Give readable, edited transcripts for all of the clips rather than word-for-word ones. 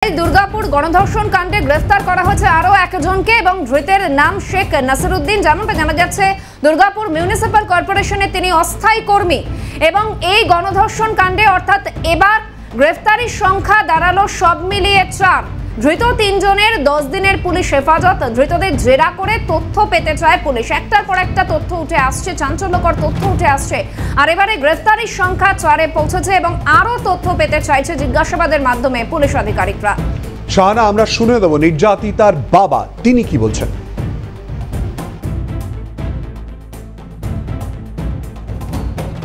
দুর্গাপুর গণধর্ষণ কাণ্ডে গ্রেফতার করা হয়েছে আরো একজনকে এবং ধৃতের নাম শেখ নাসিরউদ্দিন। যেমনটা জানা যাচ্ছে দুর্গাপুর মিউনিসিপাল কর্পোরেশনের তিনি অস্থায়ী কর্মী এবং এই গণধর্ষণ কাণ্ডে অর্থাৎ এবার গ্রেফতারির সংখ্যা দাঁড়ালো সব মিলিয়ে 4। ধৃত 3 জনের 10 দিনের পুলিশ হেফাজত। ধৃতদের জেরা করে তথ্য পেতে চায় পুলিশ। একটার পর একটা তথ্য উঠে আসছে, চাঞ্চল্যকর তথ্য উঠে আসছে। আর এবারে গ্রেফতারির সংখ্যা 4-এ পৌঁছেছে এবং আরো তথ্য পেতে চাইছে জিজ্ঞাসাবাদের মাধ্যমে পুলিশ আধিকারিকরা। শাহানা, আমরা শুনে দেব নির্যাতিতার বাবা তিনি কি বলছেন।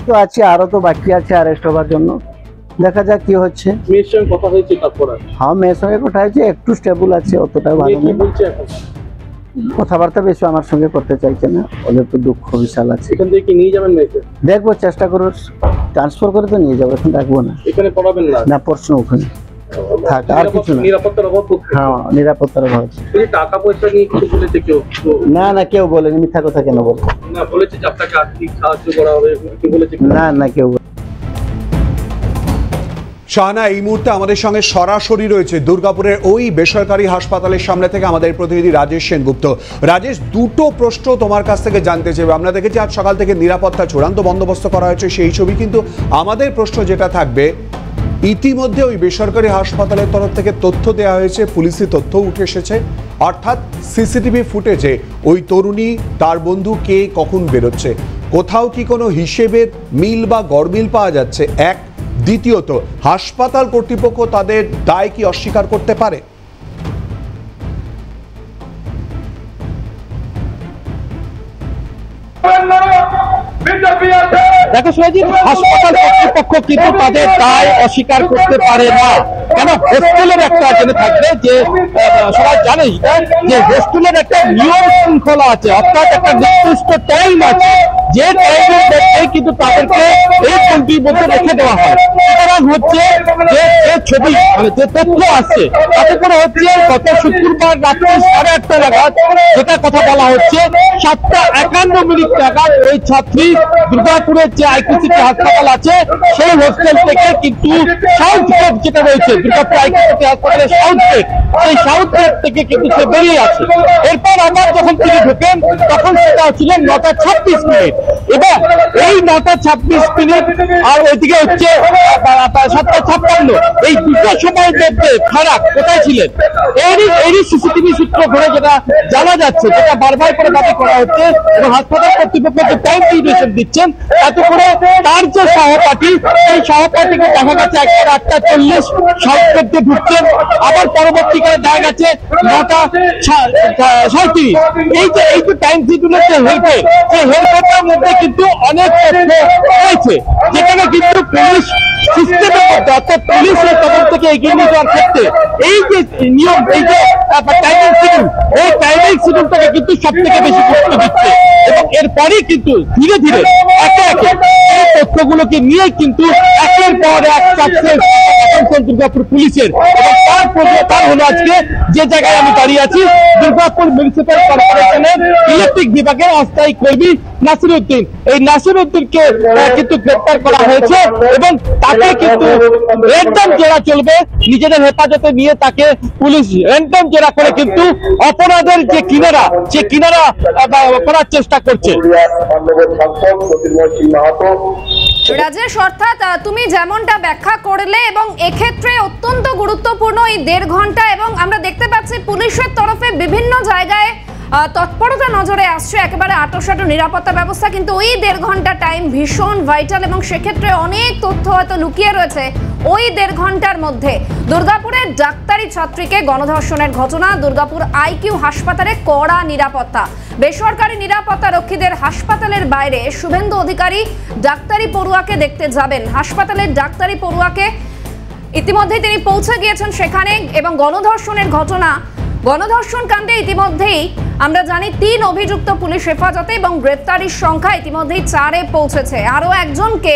তো আছে, আরো তো বাকি আছে অ্যারেস্ট হওয়ার জন্য। দেখা যাক কি হচ্ছে। মেয়ের সঙ্গে কথা হয়েছে তারপর? হ্যাঁ, মেয়ের সঙ্গে কথা হয়েছে, একটু স্টেবল আছে, অতটাও ভালো না। কথাবার্তা বেশি আমার সঙ্গে করতে চাইছে না, ওদের তো দুঃখ বিশাল আছে। এখান থেকে কি নিয়ে যাবেন মেয়েকে? দেখবো, চেষ্টা করবো, ট্রান্সফার করে তো নিয়ে যাবো, এখন রাখবো না। এখানে পড়াবেন না? না, প্রশ্ন ওখানে থাক, আর কিছু না। নিরাপত্তার অভাব? হ্যাঁ, নিরাপত্তার অভাব। টাকা পয়সা নিয়ে কিছু বলেছে কেউ? না না, কেউ বলেনি, মিথ্যা কথা কেন বলবো? না, বলেছে যে আপনাকে আর্থিক সাহায্য করা হবে, কি বলেছে? না না, কেউ। শাহানা, এই মুহূর্তে আমাদের সঙ্গে সরাসরি রয়েছে দুর্গাপুরের ওই বেসরকারি হাসপাতালের সামনে থেকে আমাদের প্রতিনিধি রাজেশ সেনগুপ্ত। রাজেশ, দুটো প্রশ্ন তোমার কাছ থেকে জানতে চাইবে। আমরা দেখেছি আজ সকাল থেকে নিরাপত্তা চূড়ান্ত বন্দোবস্ত করা হয়েছে, সেই ছবি, কিন্তু আমাদের প্রশ্ন যেটা থাকবে, ইতিমধ্যে ওই বেসরকারি হাসপাতালের তরফ থেকে তথ্য দেওয়া হয়েছে, পুলিশি তথ্য উঠে এসেছে, অর্থাৎ সিসিটিভি ফুটেজে ওই তরুণী, তার বন্ধু কে কখন বেরোচ্ছে, কোথাও কি কোনো হিসেবের মিল বা গড়মিল পাওয়া যাচ্ছে? এক, দ্বিতীয়ত, হাসপাতাল কর্তৃপক্ষ তাদের দায় কি অস্বীকার করতে পারে? দেখো সৈজিৎ, হাসপাতাল কর্তৃপক্ষ কিন্তু তাদের দায় অস্বীকার করতে পারে না। কেন? হোস্টেলের একটা জেনে থাকবে যে সবাই জানে যে হোস্টেলের একটা নিয়ম শৃঙ্খলা আছে, অর্থাৎ একটা নির্দিষ্ট টাইম আছে, যে টাইমের মধ্যে কিন্তু তাদেরকে এই কন্ট্রির মধ্যে রেখে দেওয়া হয়। সুতরাং হচ্ছে যে ছবি, মানে যে তথ্য আসছে তাতে করে হচ্ছে গত শুক্রবার রাত্রি 8:30 নাগাদ যেটা কথা বলা হচ্ছে, 7:51 নাগাদ ওই ছাত্রী দুর্গাপুরের যে আইকিউসিটি হাসপাতাল আছে সেই হোস্টেল থেকে কিন্তু সাউথ গেট যেটা রয়েছে দুর্গাপুর আইকিউসিটি হাসপাতালের সাউথ গেট, সেই সাউথ গেট থেকে কিন্তু সে বেরিয়ে আসে। এরপর আবার যখন তিনি ঢোকেন তখন সেটা ছিল 9:26। এবার এই 9:26 আর ওইদিকে হচ্ছে 7:56, এই দুটো সময়ের মধ্যে ফারাক কোথায় ছিলেন? এরই সিসিটিভি সূত্র ধরে যেটা জানা যাচ্ছে, যেটা বারবার করে দাবি করা হচ্ছে এবং হাসপাতাল কর্তৃপক্ষ যে টাইম নির্দেশন দিচ্ছেন, তাতে করে তার যে সহপাঠী, সেই সহপাঠীকে দেখা গেছে একবার 8:40 সাউথ গেটে ঢুকছেন, আবার পরবর্তীকালে দেখা গেছে 9:37। এই যে টাইম শিডিউলের যে হেলফের, সেই হেলফের মধ্যে কিন্তু অনেক তথ্য রয়েছে, যেখানে কিন্তু পুলিশ সিস্টেমের মধ্যে, অর্থাৎ পুলিশের তদন্ত থেকে এগিয়ে নিয়ে যাওয়ার ক্ষেত্রে এই যে নিয়ম, এই যে টাইমিং শিডিউল, এই টাইমিং শিডিউলটাকে কিন্তু সব থেকে বেশি গুরুত্ব দিচ্ছে এবং এরপরই কিন্তু ধীরে ধীরে একে একে এই তথ্যগুলোকে নিয়ে কিন্তু একের পর এক সাকসেস দুর্গাপুর পুলিশের। এবং তার হলো আজকে যে জায়গায় আমি দাঁড়িয়ে আছি, দুর্গাপুর মিউনিসিপাল কর্পোরেশনের ইলেকট্রিক বিভাগের অস্থায়ী কর্মী নাসিরউদ্দিন। এই নাসিরউদ্দিনকে কিন্তু গ্রেফতার করা হয়েছে এবং তাকে কিন্তু র্যান্ডম জেরা চলবে, নিজেদের হেফাজতে নিয়ে তাকে পুলিশ র্যান্ডম জেরা করে কিন্তু অপরাধের যে কিনারা করার চেষ্টা করছে। রাজেশ, অর্থাৎ তুমি যেমনটা ব্যাখ্যা করলে এবং এক্ষেত্রে অত্যন্ত গুরুত্বপূর্ণ এই 1.5 ঘন্টা, এবং আমরা দেখতে পাচ্ছি পুলিশের তরফে বিভিন্ন জায়গায় তৎপরতা নজরে আসছে, একেবারে আঁটোসাঁটো নিরাপত্তা ব্যবস্থা, কিন্তু ওই 1.5 ঘন্টা টাইম ভীষণ ভাইটাল এবং সেক্ষেত্রে অনেক তথ্য হয়তো লুকিয়ে রয়েছে ওই 1.5 ঘন্টার মধ্যে। দুর্গাপুরের ডাক্তারি ছাত্রীকে গণধর্ষণের ঘটনা, দুর্গাপুর আইকিউ হাসপাতালে কড়া নিরাপত্তা, বেসরকারি নিরাপত্তা রক্ষীদের হাসপাতালের বাইরে। শুভেন্দু অধিকারী ডাক্তারি পড়ুয়াকে দেখতে যাবেন, হাসপাতালের ডাক্তারি পড়ুয়াকে ইতিমধ্যেই তিনি পৌঁছে গিয়েছেন সেখানে এবং গণধর্ষণ কাণ্ডে ইতিমধ্যেই আমরা জানি 3 অভিযুক্ত পুলিশ হেফাজতে এবং গ্রেফতারির সংখ্যা ইতিমধ্যেই 4-এ পৌঁছেছে। আরও একজনকে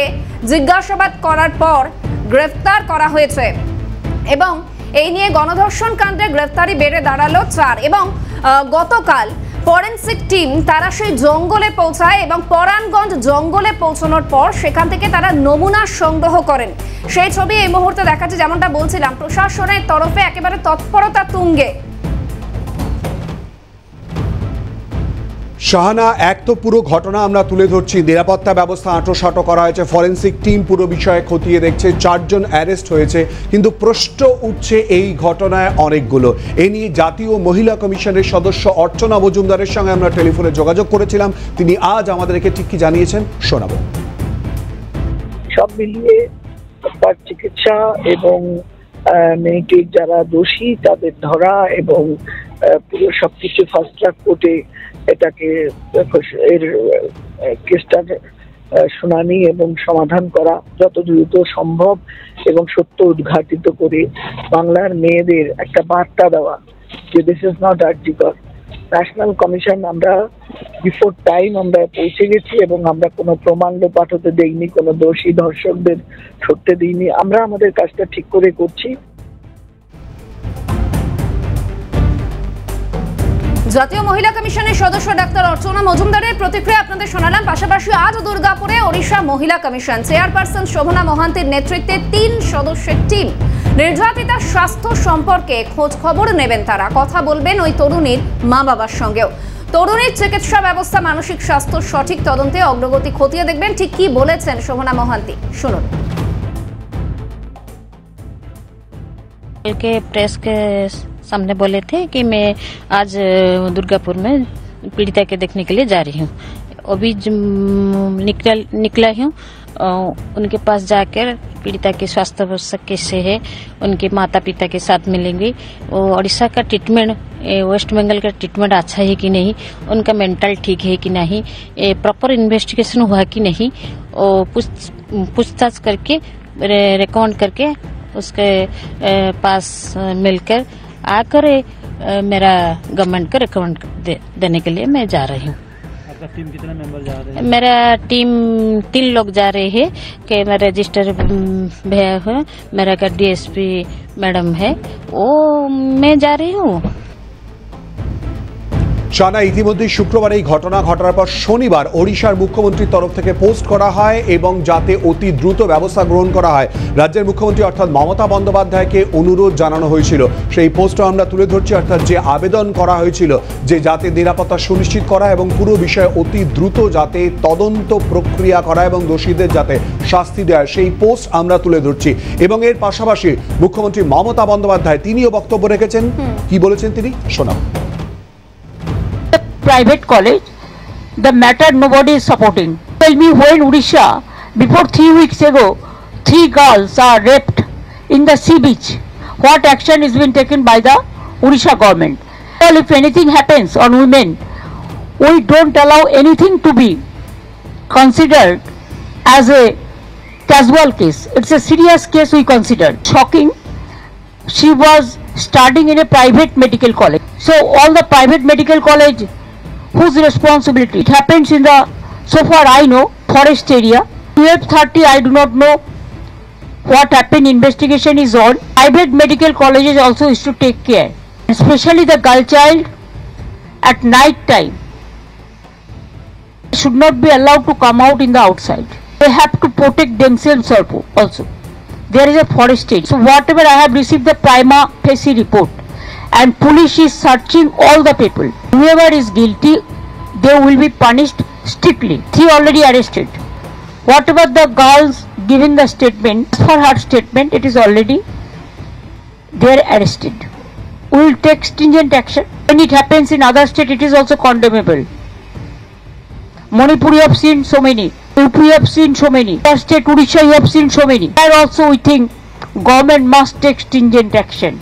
জিজ্ঞাসাবাদ করার পর গ্রেফতার করা হয়েছে এবং এই নিয়ে গণধর্ষণ কাণ্ডে গ্রেফতারি বেড়ে দাঁড়ালো 4। এবং গতকাল ফরেন্সিক টিম তারা সেই জঙ্গলে পৌঁছায় এবং পরাণগঞ্জ জঙ্গলে পৌঁছানোর পর সেখান থেকে তারা নমুনা সংগ্রহ করেন। সেই ছবি এই মুহূর্তে দেখাচ্ছে, যেমনটা বলছিলাম প্রশাসনের তরফে একেবারে তৎপরতা তুঙ্গে। শাহানা, এক তো পুরো ঘটনা আমরা তুলে ধরছি, নিরাপত্তা ব্যবস্থা আঁটোসাঁটো করা হয়েছে, ফরেন্সিক টিম পুরো বিষয়ে খতিয়ে দেখছে, 4 জন অ্যারেস্ট হয়েছে, কিন্তু প্রশ্ন উঠছে এই ঘটনায় অনেকগুলো। এ নিয়ে জাতীয় মহিলা কমিশনের সদস্য অর্চনা মজুমদারের সঙ্গে আমরা টেলিফোনে যোগাযোগ করেছিলাম। তিনি আজ আমাদেরকে ঠিক কি জানিয়েছেন শোনাবো। সব মিলিয়ে তার চিকিৎসা এবং মেয়েটির যারা দোষী তাদের ধরা এবং পুরো সবকিছু ফাস্ট ট্র্যাক কোর্টে এটাকে এর কেসটার শুনানি এবং সমাধান করা যত দ্রুত সম্ভব এবং সত্য উদ্ঘাটিত করে বাংলার মেয়েদের একটা বার্তা দেওয়া যে this is not RG Kar. National commission আমরা বিফোর টাইম আমরা পৌঁছে গেছি এবং আমরা কোনো প্রমাণ লোপাট হতে দেইনি, কোনো দোষী ধর্ষকদের সরতে দিইনি। আমরা আমাদের কাজটা ঠিক করে করছি। জাতীয় মহিলা কমিশনের সদস্য ডাক্তার অর্চনা মজুমদারের প্রতিক্রিয়া আপনাদের শোনালাম। পাশাপাশি আজ দুর্গাপুরে ওড়িশা মহিলা কমিশন চেয়ারপারসন শোভনা মহান্তির নেতৃত্বে 3 সদস্যের টিম নির্যাতিতার স্বাস্থ্য সম্পর্কে খোঁজ খবর নেবেন। তারা কথা বলবেন ওই তরুণীর মা বাবার সঙ্গেও। তরুণীর চিকিৎসা ব্যবস্থা, মানসিক স্বাস্থ্য সঠিক তদন্তে অগ্রগতি খতিয়ে দেখবেন। ঠিক কি বলেছেন শোভনা মহান্তি, শুনুন। के प्रेस के सामने बोले थे कि मैं आज दुर्गापुर में पीड़िता के देखने के लिए जा रही हूँ। अभी निकला हूँ, उनके पास जाकर पीड़िता की स्वास्थ्य अवस्था कैसे है, उनके माता पिता के साथ मिलेंगे। उड़ीसा का ट्रीटमेंट, वेस्ट बंगाल का ट्रीटमेंट अच्छा है कि नहीं, उनका मेंटल ठीक है कि नहीं, प्रॉपर इन्वेस्टिगेशन हुआ कि नहीं, पूछताछ करके रिकॉर्ड करके उसके पास मिलकर आकर मेरा गवर्नमेंट को रिकमेंड देने के लिए मैं जा रही हूँ। आपका टीम कितना मेंबर जा रहे हैं? मेरा टीम 3 लोग जा रहे हैं कि मेरा रजिस्टर भैया है, मेरा का डीएसपी मैडम है, वो मैं जा रही हूँ। শাহানা, ইতিমধ্যে শুক্রবার এই ঘটনা ঘটার পর শনিবার ওড়িশার মুখ্যমন্ত্রীর তরফ থেকে পোস্ট করা হয় এবং যাতে অতি দ্রুত ব্যবস্থা গ্রহণ করা হয় রাজ্যের মুখ্যমন্ত্রী অর্থাৎ মমতা বন্দ্যোপাধ্যায়কে অনুরোধ জানানো হয়েছিল। সেই পোস্টও আমরা তুলে ধরছি, অর্থাৎ যে আবেদন করা হয়েছিল যে যাতে নিরাপত্তা সুনিশ্চিত করা এবং পুরো বিষয়ে অতি দ্রুত যাতে তদন্ত প্রক্রিয়া করা এবং দোষীদের যাতে শাস্তি দেয়, সেই পোস্ট আমরা তুলে ধরছি। এবং এর পাশাপাশি মুখ্যমন্ত্রী মমতা বন্দ্যোপাধ্যায় তিনিও বক্তব্য রেখেছেন। কি বলেছেন তিনি শোনাব। Private college, the matter nobody is supporting. Tell me, when Odisha, before 3 weeks ago, 3 girls are raped in the sea beach, what action is being taken by the Odisha government? Well, if anything happens on women, we don't allow anything to be considered as a casual case. It's a serious case we consider. Shocking. She was studying in a private medical college. So all the private medical college, whose responsibility? It happens in the, so far I know, forest area. 12:30, I do not know what happened. Investigation is on. Private medical colleges also is to take care, especially the girl child at night time should not be allowed to come out in the outside. They have to protect themselves also. There is a forest area. So whatever I have received the prima facie report, and police is searching all the people. Whoever is guilty, they will be punished strictly. She already arrested. Whatever the girls given the statement, as for her statement, it is already they are arrested. We will take stringent action. When it happens in other state, it is also condemnable. Manipur, you have seen so many. UP, you have seen so many. Other state, Odisha, you have seen so many. And also we think government must take stringent action.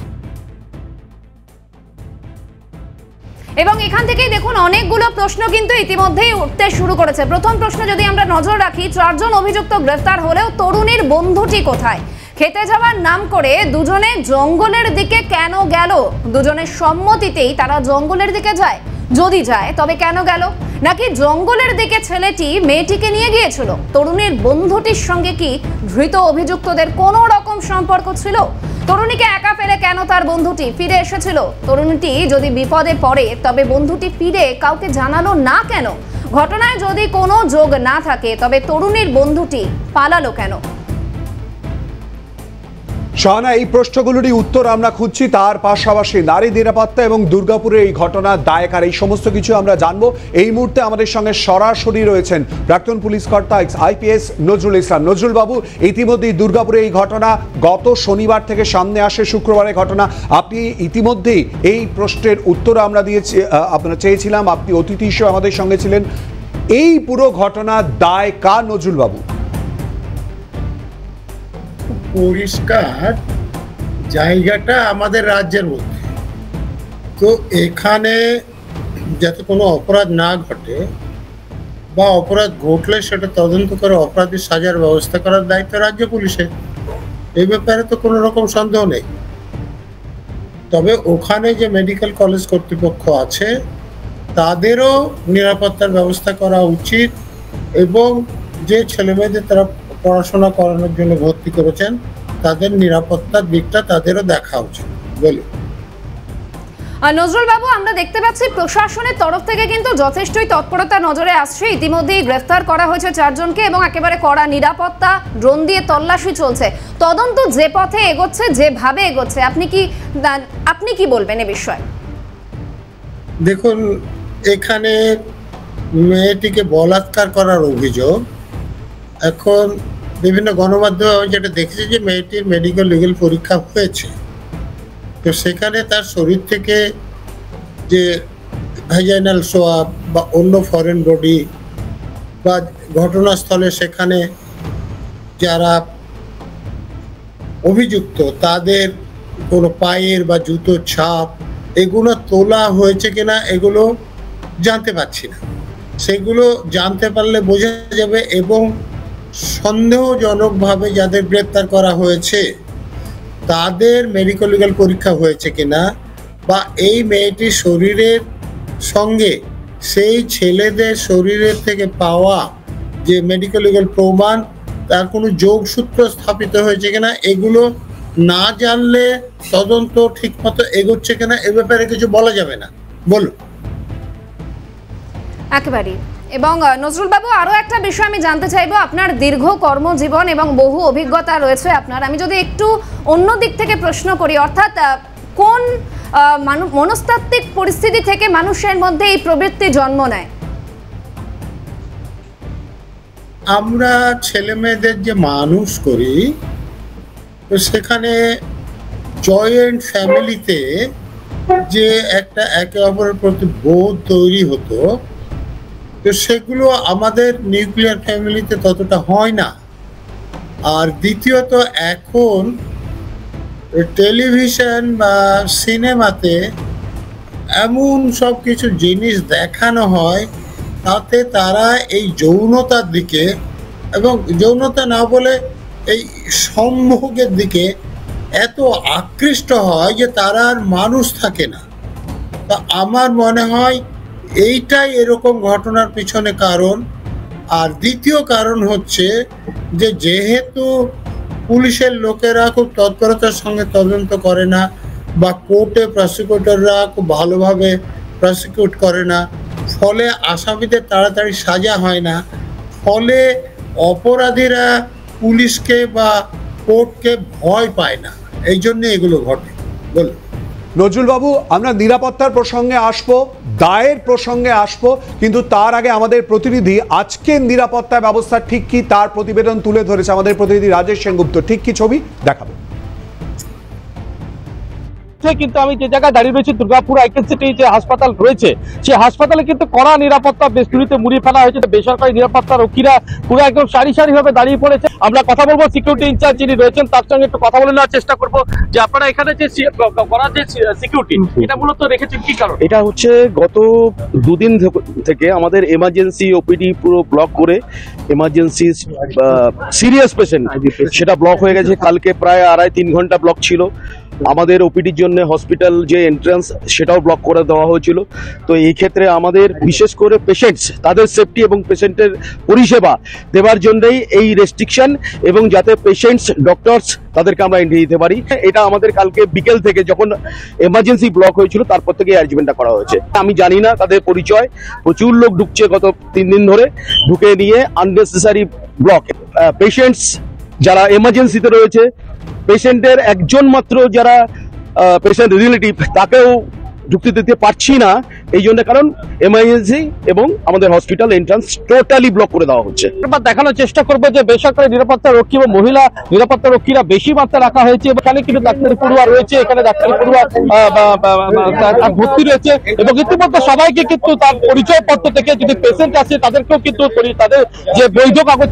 এবং এখান থেকেই দেখুন অনেকগুলো প্রশ্ন কিন্তু ইতিমধ্যেই উঠতে শুরু করেছে। প্রথম প্রশ্ন যদি আমরা নজর রাখি, 4 জন অভিযুক্ত গ্রেফতার হলেও তরুণীর বন্ধুটি কোথায়? খেতে যাওয়ার নাম করে দুজনে জঙ্গলের দিকে কেন গেল? দুজনের সম্মতিতেই তারা জঙ্গলের দিকে যায়? যদি যায় তবে কেন গেল? নাকি জঙ্গলের দিকে ছেলেটি মেয়েটিকে নিয়ে গিয়েছিল? তরুণীর বন্ধুটির সঙ্গে কি ধৃত অভিযুক্তদের কোনো রকম সম্পর্ক ছিল? তরুণীকে একা ফেলে কেন তার বন্ধুটি ফিরে এসেছিল? তরুণীটি যদি বিপদে পড়ে তবে বন্ধুটি ফিরে কাউকে জানালো না কেন? ঘটনায় যদি কোনো যোগ না থাকে তবে তরুণীর বন্ধুটি পালালো কেন? শাহানা, এই প্রশ্নগুলোরই উত্তর আমরা খুঁজছি। তার পাশাপাশি নারী নিরাপত্তা এবং দুর্গাপুরের এই ঘটনার দায়কার, এই সমস্ত কিছু আমরা জানবো। এই মুহূর্তে আমাদের সঙ্গে সরাসরি রয়েছেন প্রাক্তন পুলিশ কর্তা IPS নজরুল ইসলাম। নজরুল বাবু, ইতিমধ্যেই দুর্গাপুরে এই ঘটনা গত শনিবার থেকে সামনে আসে, শুক্রবারের ঘটনা। আপনি ইতিমধ্যেই এই প্রশ্নের উত্তর আমরা দিয়েছি, আপনারা চেয়েছিলাম, আপনি অতিথি হিসেবে আমাদের সঙ্গে ছিলেন। এই পুরো ঘটনার দায় কার নজরুল বাবু? পরিষ্কার জায়গাটা আমাদের রাজ্যের মধ্যে, তো এখানে যাতে কোনো অপরাধ না ঘটে বা অপরাধ ঘটলে সেটা তদন্ত করে অপরাধী সাজার ব্যবস্থা করার দায়িত্ব রাজ্য পুলিশের। এই ব্যাপারে তো কোনো রকম সন্দেহ নেই। তবে ওখানে যে মেডিকেল কলেজ কর্তৃপক্ষ আছে তাদেরও নিরাপত্তার ব্যবস্থা করা উচিত, এবং যে ছেলেমেয়েদের তারা পড়াশোনা করানোর জন্য ভর্তি করেছেন তাদের নিরাপত্তার দিকটা তাদেরও দেখা উচিত বলে। নজরুল বাবু, আমরা দেখতে পাচ্ছি প্রশাসনের তরফ থেকে কিন্তু যথেষ্টই তৎপরতা নজরে আসছে। ইতিমধ্যেই গ্রেফতার করা হয়েছে 4 জনকে এবং একেবারে কড়া নিরাপত্তা, ড্রোন দিয়ে তল্লাশি চলছে। তদন্ত যে পথে এগোচ্ছে, যেভাবে এগোচ্ছে, আপনি কি বলবেন এ বিষয়ে? দেখুন, এখানে মেয়েটিকে বলাৎকার করার অভিযোগ, এখন বিভিন্ন গণমাধ্যমে আমি যেটা দেখেছি যে মেয়েটির মেডিকেল লিগ্যাল পরীক্ষা হয়েছে, তো সেখানে তার শরীর থেকে যে ভ্যাজাইনাল সোয়াব বা অন্য ফরেন বডি বা ঘটনাস্থলে সেখানে যারা অভিযুক্ত তাদের কোনো পায়ের বা জুতোর ছাপ এগুলো তোলা হয়েছে কিনা এগুলো জানতে পারছি না। সেগুলো জানতে পারলে বোঝা যাবে, এবং সন্দেহজনকভাবে যাদের গ্রেপ্তার করা হয়েছে তাদের মেডিকেল লিগ্যাল পরীক্ষা হয়েছে কিনা, বা এই মেয়েটির শরীরের সঙ্গে সেই ছেলেদের শরীরের থেকে পাওয়া যে মেডিকেল লিগ্যাল প্রমাণ তার কোনো যোগসূত্র স্থাপিত হয়েছে কিনা, এগুলো না জানলে তদন্ত ঠিকমতো এগোচ্ছে কিনা এ ব্যাপারে কিছু বলা যাবে না। বলুন। একেবারেই। এবং নজরুল বাবু, আরো একটা বিষয় আমি জানতে চাইবো, আপনার দীর্ঘ কর্মজীবন এবং বহু অভিজ্ঞতা রয়েছে আপনার। আমি যদি একটু অন্য দিক থেকে প্রশ্ন করি, অর্থাৎ কোন মনস্তাত্ত্বিক পরিস্থিতি থেকে মানুষের মধ্যে এই প্রবৃত্তি জন্ম নেয়? আমরা ছেলে মেয়েদের যে মানুষ করি, তো সেখানে জয়েন্ট ফ্যামিলিতে যে একটা একে অপরের প্রতি বোধ তৈরি হতো, তো সেগুলো আমাদের নিউক্লিয়ার ফ্যামিলিতে ততটা হয় না। আর দ্বিতীয়ত, এখন টেলিভিশন বা সিনেমাতে এমন সব কিছু জিনিস দেখানো হয় তাতে তারা এই যৌনতার দিকে, এবং যৌনতা না বলে এই সম্ভোগের দিকে এত আকৃষ্ট হয় যে তারা আর মানুষ থাকে না। তা আমার মনে হয় এইটাই এরকম ঘটনার পিছনে কারণ। আর দ্বিতীয় কারণ হচ্ছে যে যেহেতু পুলিশের লোকেরা খুব তৎপরতার সঙ্গে তদন্ত করে না, বা কোর্টে প্রসিকিউটররা খুব ভালোভাবে প্রসিকিউট করে না, ফলে আসামিদের তাড়াতাড়ি সাজা হয় না, ফলে অপরাধীরা পুলিশকে বা কোর্টকে ভয় পায় না, এই জন্য এগুলো ঘটে। বলুন। নজরুল বাবু, আমরা নিরাপত্তার প্রসঙ্গে আসবো, দায়ের প্রসঙ্গে আসবো, কিন্তু তার আগে আমাদের প্রতিনিধি আজকের নিরাপত্তা ব্যবস্থা ঠিক কি তার প্রতিবেদন তুলে ধরেছে আমাদের প্রতিনিধি রাজেশ সেনগুপ্ত। ঠিক কি ছবি দেখাবো। কিন্তু আমি যে জায়গায় দাঁড়িয়ে রয়েছি, দুর্গাপুর আইকেএসসিটি যে হাসপাতাল রয়েছে, সেই হাসপাতালে কিন্তু কড়া নিরাপত্তা বেষ্টনীতে মুড়িয়ে ফেলা হয়েছে। বেসরকারি নিরাপত্তা রক্ষীরা পুরো একদম সারি সারি ভাবে দাঁড়িয়ে পড়েছে। আমরা কথা বলবো সিকিউরিটি ইনচার্জ যিনি রয়েছেন, তার সঙ্গে একটু কথা বলে নেওয়ার চেষ্টা করবো যে আপনারা এখানে যে করা যে সিকিউরিটি, এটা মূলত রেখেছেন কি কারণ? এটা হচ্ছে গত 2 দিন থেকে আমাদের এমার্জেন্সি ওপিডি পুরো ব্লক করে, এমার্জেন্সি সিরিয়াস পেশেন্ট সেটা ব্লক হয়ে গেছে। কালকে প্রায় 2.5-3 ঘন্টা ব্লক ছিল। আমাদের ওপিডির জন্য হসপিটাল যে এন্ট্রান্স সেটাও ব্লক করে দেওয়া হয়েছিল। তো এই ক্ষেত্রে আমাদের বিশেষ করে পেশেন্টস তাদের সেফটি এবং পেশেন্টের পরিষেবা দেওয়ার জন্যই এই রেস্ট্রিকশন, এবং যাতে পেশেন্টস ডক্টরস তাদেরকে আমরা এন্ট্রি দিতে পারি। এটা আমাদের কালকে বিকেল থেকে যখন এমার্জেন্সি ব্লক হয়েছিল তারপর থেকে অ্যারেঞ্জমেন্টটা করা হয়েছে। আমি জানি না তাদের পরিচয়, প্রচুর লোক ঢুকছে গত 3 দিন ধরে, ঢুকে নিয়ে আননেসেসারি ব্লক। পেশেন্টস যারা এমার্জেন্সিতে রয়েছে, পেশেন্টের একজন মাত্র যারা পেশেন্ট রিলেটিভ তাকেও ঢুকতে দিতে পারছি না, এই জন্য কারণ এমার্জেন্সি এবং আমাদের হসপিটাল এন্ট্রান্স টোটালি ব্লক করে দেওয়া হচ্ছে। এবার দেখানোর চেষ্টা করবো যে বেসরকারি নিরাপত্তা রক্ষী এবং মহিলা নিরাপত্তা রক্ষীরা বেশি মাত্রা রাখা হয়েছে। এখানে কিন্তু ডাক্তারি পড়ুয়া রয়েছে, এখানে ডাক্তারি পড়ুয়া ভর্তি রয়েছে, এবং ইতিমধ্যে সবাইকে কিন্তু তার পরিচয়পত্র থেকে যদি পেশেন্ট আছে তাদেরকেও কিন্তু তাদের যে বৈধ কাগজ।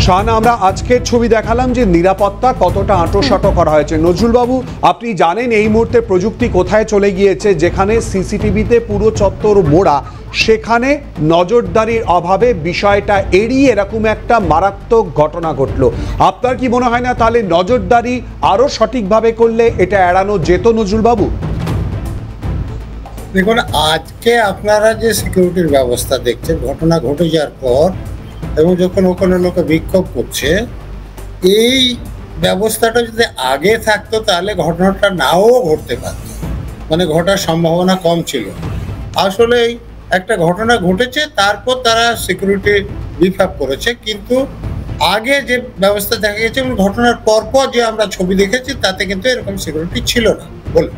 শাহানা, আমরা আজকের ছবি দেখালাম যে নিরাপত্তা কতটা আঁটোসাঁটো করা হয়েছে। নজরুল বাবু, আপনি জানেন এই মুহূর্তে প্রযুক্তি কোথায় চলে গিয়েছে, যেখানে সিসিটিভিতে পুরো চত্বর মোড়া, সেখানে নজরদারির অভাবে বিষয়টা এড়িয়ে এরকম একটা মারাত্মক ঘটনা ঘটলো। আপনার কি মনে হয় না তাহলে নজরদারি আরো সঠিকভাবে করলে এটা এড়ানো যেত নজরুল বাবু? দেখুন, আজকে আপনারা যে সিকিউরিটির ব্যবস্থা দেখছেন ঘটনা ঘটে যাওয়ার পর, এবং যখন ওখানে লোকে বিক্ষোভ করছে, এই ব্যবস্থাটা যদি আগে থাকতো তাহলে ঘটনাটা নাও ঘটতে পারত, মানে ঘটার সম্ভাবনা কম ছিল। আসলে একটা ঘটনা ঘটেছে, তারপর তারা সিকিউরিটি বিফ আপ করেছে, কিন্তু আগে যে ব্যবস্থা দেখা গেছে এবং ঘটনার পরপর যে আমরা ছবি দেখেছি তাতে কিন্তু এরকম সিকিউরিটি ছিল না বলে।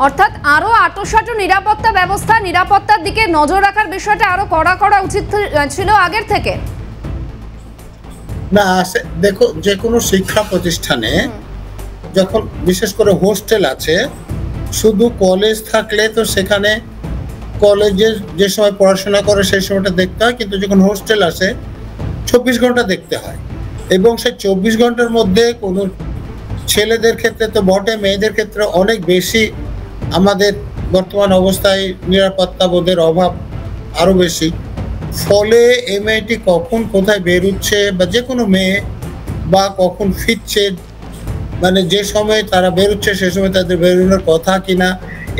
অর্থাৎ আরো আঁটোসাঁটো নিরাপত্তা ব্যবস্থা, নিরাপত্তার দিকে নজর রাখার বিষয়টা আরো করা উচিত ছিল আগের থেকে। না, দেখো, যে কোনো শিক্ষা প্রতিষ্ঠানে যখন বিশেষ করে হোস্টেল আছে, শুধু কলেজ থাকলে তো সেখানে কলেজে যে সময় পড়াশোনা করে সেই সময়টা দেখতে হয়, কিন্তু যখন হোস্টেল আসে 24 ঘন্টা দেখতে হয়, এবং সেই 24 ঘন্টার মধ্যে কোনো ছেলেদের ক্ষেত্রে তো বটে, মেয়েদের ক্ষেত্রে অনেক বেশি আমাদের বর্তমান অবস্থায় নিরাপত্তা বোধের অভাব আরও বেশি। ফলে এই মেয়েটি কখন কোথায় বেরোচ্ছে, বা যে কোনো মেয়ে বা কখন ফিরছে, মানে যে সময় তারা বেরোচ্ছে সে সময় তাদের বেরোনোর কথা কিনা,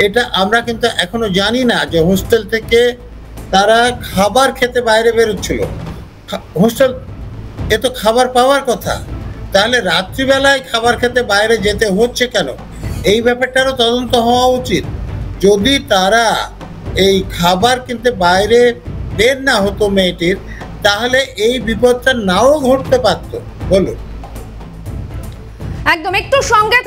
এটা আমরা কিন্তু এখনো জানি না। যে হোস্টেল থেকে তারা খাবার খেতে বাইরে বেরোচ্ছিল, হোস্টেল এ তো খাবার পাওয়ার কথা, তাহলে রাত্রিবেলায় খাবার খেতে বাইরে যেতে হচ্ছে কেন? এই ব্যাপারটারও তদন্ত হওয়া উচিত। যদি তারা এই খাবার কিনতে বাইরে বের না হতো মেয়েটির, তাহলে এই বিপদটা নাও ঘটতে পারত। বলুন। একদম, একটু সঙ্গে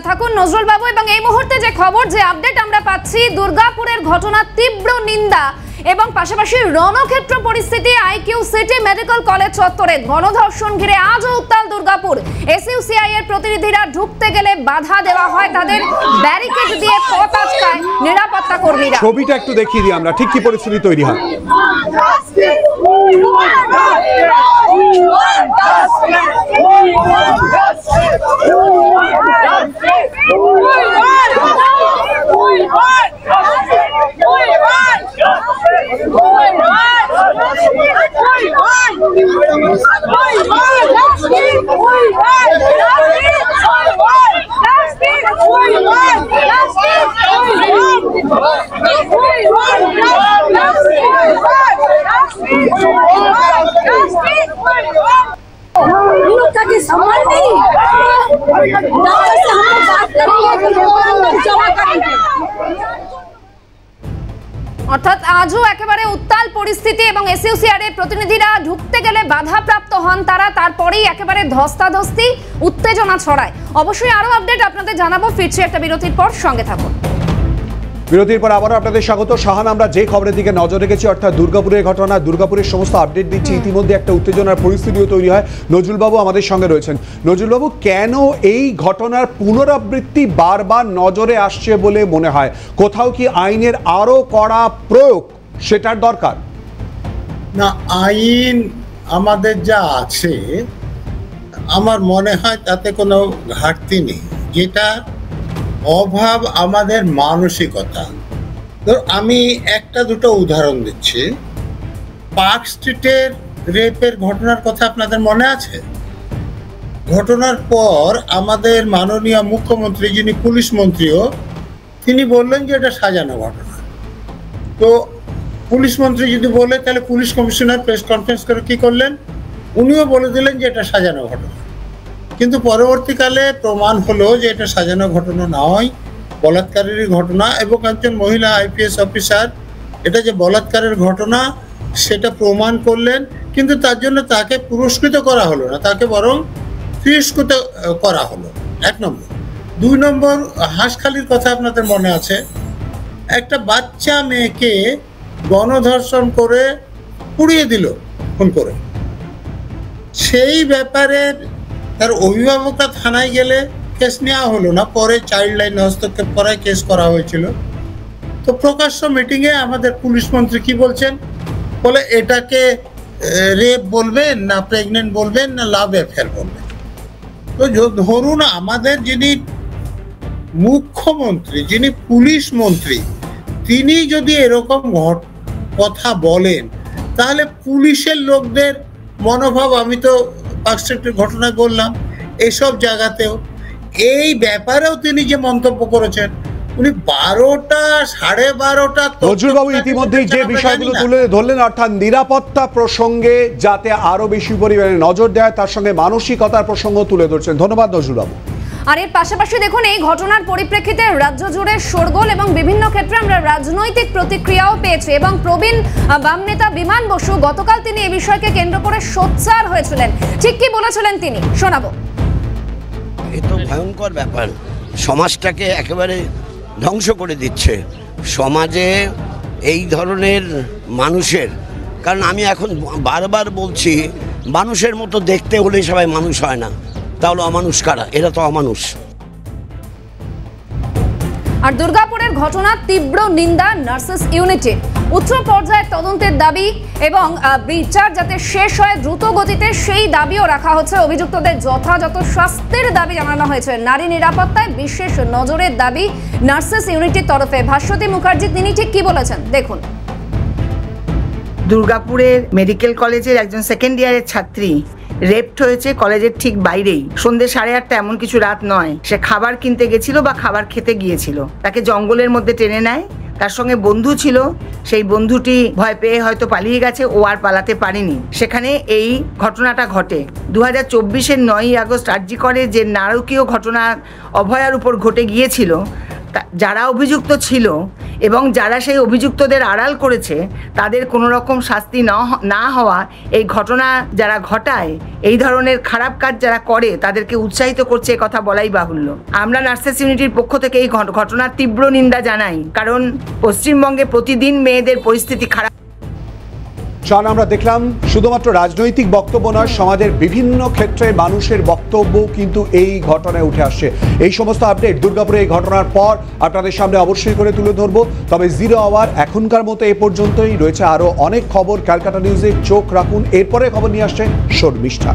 থাকুন নজরুল বাবু। এবং এই মুহূর্তে যে খবর, যে আপডেট আমরা পাচ্ছি, দুর্গাপুরের ঘটনার তীব্র নিন্দা এবং পাশাপাশি রণক্ষেত্র পরিস্থিতি আইকিউ সিটি মেডিকেল কলেজ চত্বরে। গণধর্ষণ ঘিরে আজও উত্তাল দুর্গাপুর। এসইউসিআই এর প্রতিনিধিরা ঢুকতে গেলে বাধা দেওয়া হয়, তাদের ব্যারিকেড দিয়ে পথ আটকায় নিরাপত্তা কর্মীরা। ছবিটা একটু দেখিয়ে দিই আমরা, ঠিক কি পরিস্থিতি তৈরি হয়। অর্থাৎ আজও একেবারে উত্তাল পরিস্থিতি এবং এসইউসিআই এর প্রতিনিধিরা ঢুকতে গেলে বাধাপ্রাপ্ত হন তারা, তারপরেই একেবারে ধস্তাধস্তি, উত্তেজনা ছড়ায়। অবশ্যই আরো আপডেট আপনাদের জানাবো, ফিরছি একটা বিরতির পর, সঙ্গে থাকুন। বিরতির পর আবারও আপনাদের স্বাগত। শাহান, আমরা যে খবরের দিকে নজর রেখেছি, অর্থাৎ দুর্গাপুরের ঘটনা, দুর্গাপুরের সমস্ত আপডেট দিচ্ছি। ইতিমধ্যে একটা উত্তেজনার পরিস্থিতিও তৈরি হয়। নজরুলবাবু আমাদের সঙ্গে রয়েছেন। নজরুলবাবু, কেন এই ঘটনার পুনরাবৃত্তি বারবার নজরে আসছে বলে মনে হয়? কোথাও কি আইনের আরো কড়া প্রয়োগ সেটার দরকার? না, আইন আমাদের যা আছে আমার মনে হয় তাতে কোনো ঘাটতি নেই। যেটা অভাব আমাদের মানসিকতা। আমি একটা দুটো উদাহরণ দিচ্ছি। পার্ক স্ট্রিটের রেপের ঘটনার কথা আপনাদের মনে আছে? ঘটনার পর আমাদের মাননীয় মুখ্যমন্ত্রী, যিনি পুলিশ মন্ত্রীও, তিনি বললেন যে এটা সাজানো ঘটনা। তো পুলিশ মন্ত্রী যদি বলে, তাহলে পুলিশ কমিশনার প্রেস কনফারেন্স করে কি করলেন, উনিও বলে দিলেন যে এটা সাজানো ঘটনা। কিন্তু পরবর্তীকালে প্রমাণ হলো যে এটা সাজানো ঘটনা নয়, বলাৎকারেরই ঘটনা। এবং একজন মহিলা আইপিএস অফিসার এটা যে বলাৎকারের ঘটনা সেটা প্রমাণ করলেন, কিন্তু তার জন্য তাকে পুরস্কৃত করা হলো না, তাকে বরং তিরস্কৃত করা হলো। 1 নম্বর। 2 নম্বর, হাঁসখালির কথা আপনাদের মনে আছে, একটা বাচ্চা মেয়েকে গণধর্ষণ করে পুড়িয়ে দিল খুন করে। সেই ব্যাপারে তার অভিভাবকরা থানায় গেলে কেস নেওয়া হলো না, পরে চাইল্ড লাইন হস্তক্ষেপ করায় কেস করা হয়েছিল। তো প্রকাশ্য মিটিংয়ে আমাদের পুলিশ মন্ত্রী কি বলছেন, বলে এটাকে রেপ বলবেন না প্রেগনেন্ট বলবেন না লাভ অ্যাফেয়ার বলবেন। তো ধরুন আমাদের যিনি মুখ্যমন্ত্রী, যিনি পুলিশ মন্ত্রী, তিনি যদি এরকম কথা বলেন, তাহলে পুলিশের লোকদের মনোভাব, আমি তো পার্কস্ট্রিটের ঘটনায় বললাম, এসব জায়গাতেও এই ব্যাপারেও তিনি যে মন্তব্য করেছেন, উনি 12টা 12:30 নজরুলবাবু ইতিমধ্যেই যে বিষয়গুলো তুলে ধরলেন, অর্থাৎ নিরাপত্তা প্রসঙ্গে যাতে আরো বেশি পরিমাণে নজর দেয়, তার সঙ্গে মানসিকতার প্রসঙ্গ তুলে ধরছেন। ধন্যবাদ নজরুলবাবু। আর এর পাশাপাশি দেখুন, এই ঘটনার পরিপ্রেক্ষিতে রাজ্য জুড়ে শোরগোল এবং বিভিন্ন ক্ষেত্রে আমরা রাজনৈতিক প্রতিক্রিয়াও পেয়েছি। এবং প্রবীণ বাম নেতা বিমান বসু গতকাল তিনি এই বিষয়কে কেন্দ্র করে সোচ্চার হয়েছিলেন। ঠিক কি বলেছিলেন তিনি, শোনাবো। এ তো ভয়ঙ্কর ব্যাপার, সমাজটাকে একেবারে ধ্বংস করে দিচ্ছে। সমাজে এই ধরনের মানুষের, কারণ আমি এখন বারবার বলছি, মানুষের মতো দেখতে হলে সবাই মানুষ হয় না, তাহলে অমানুষ কারা? এরা তো অমানুষ। আর দুর্গাপুরের ঘটনার তীব্র নিন্দা নার্সেস ইউনিটির, উচ্চ পর্যায়ের তদন্তের দাবি এবং বিচার যাতে শেষ হয় দ্রুত গতিতে, সেই দাবিও রাখা হচ্ছে। অভিযুক্তদের যথাযথ শাস্তির দাবি জানানো হয়েছে। নারী নিরাপত্তায় বিশেষ নজরের দাবি নার্সেস ইউনিটির তরফে। ভাস্বতী মুখার্জি তিনি ঠিক কি বলেছেন দেখুন। দুর্গাপুরের মেডিকেল কলেজের একজন সেকেন্ড ইয়ারের ছাত্রী রেপড হয়েছে কলেজের ঠিক বাইরেই। সন্ধ্যে 8:30 এমন কিছু রাত নয়, সে খাবার কিনতে গেছিল বা খাবার খেতে গিয়েছিল, তাকে জঙ্গলের মধ্যে টেনে নেয়। তার সঙ্গে বন্ধু ছিল, সেই বন্ধুটি ভয় পেয়ে হয়তো পালিয়ে গেছে, ও আর পালাতে পারেনি। সেখানে এই ঘটনাটা ঘটে। 2024-এর 9ই আগস্ট আরজি করে যে নারকীয় ঘটনা অভয়ার উপর ঘটে গিয়েছিল, যারা অভিযুক্ত ছিল এবং যারা সেই অভিযুক্তদের আড়াল করেছে, তাদের কোনো রকম শাস্তি না হওয়া, এই ঘটনা যারা ঘটায়, এই ধরনের খারাপ কাজ যারা করে, তাদেরকে উৎসাহিত করছে, কথা বলাই বাহুল্য। আমরা নার্সেস ইউনিটির পক্ষ থেকে এই ঘটনার তীব্র নিন্দা জানাই, কারণ পশ্চিমবঙ্গে প্রতিদিন মেয়েদের পরিস্থিতি খারাপ। আমরা দেখলাম শুধুমাত্র রাজনৈতিক বক্তব্য নয়, সমাজের বিভিন্ন ক্ষেত্রে মানুষের বক্তব্য কিন্তু এই ঘটনায় উঠে আসছে। এই সমস্ত আপডেট দুর্গাপুরে এই ঘটনার পর আপনাদের সামনে অবশ্যই করে তুলে ধরবো। তবে 0 আওয়ার এখনকার মতো এ পর্যন্তই। রয়েছে আরো অনেক খবর, ক্যালকাটা নিউজে চোখ রাখুন। এরপরে খবর নিয়ে আসছে শর্মিষ্ঠা।